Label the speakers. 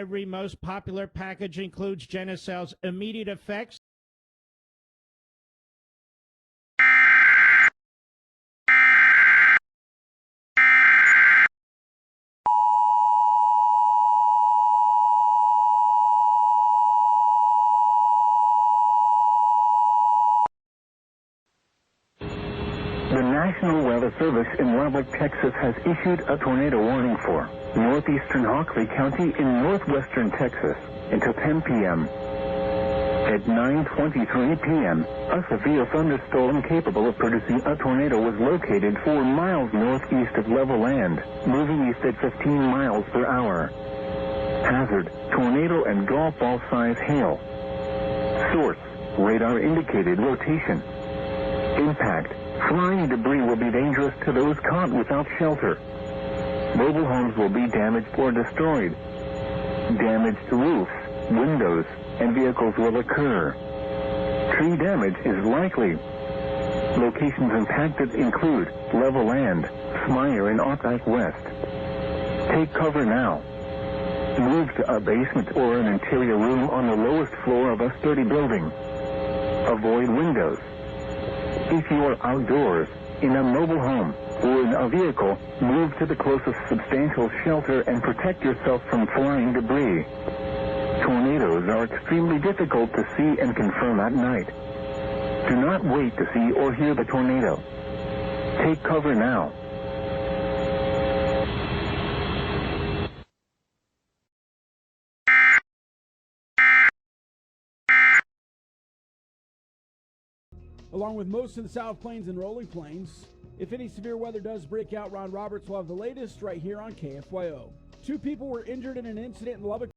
Speaker 1: every most popular package includes Genacel's immediate effects.
Speaker 2: The National Weather Service in Lubbock, Texas has issued a tornado warning for northeastern Hockley County in northwestern Texas until 10 p.m. At 9:23 p.m., a severe thunderstorm capable of producing a tornado was located 4 miles northeast of level land, moving east at 15 miles per hour. Hazard, tornado and golf ball size hail. Source, radar indicated rotation. Impact, flying debris will be dangerous to those caught without shelter. Mobile homes will be damaged or destroyed. Damaged roofs, windows, and vehicles will occur. Tree damage is likely. Locations impacted include level land, Smyer and Outback West. Take cover now. Move to a basement or an interior room on the lowest floor of a sturdy building. Avoid windows. If you are outdoors, in a mobile home, or in a vehicle, move to the closest substantial shelter and protect yourself from flying debris. Tornadoes are extremely difficult to see and confirm at night. Do not wait to see or hear the tornado. Take cover now.
Speaker 3: Along with most of the South Plains and Rolling Plains, if any severe weather does break out, Ron Roberts will have the latest right here on KFYO. 2 people were injured in an incident in Lubbock.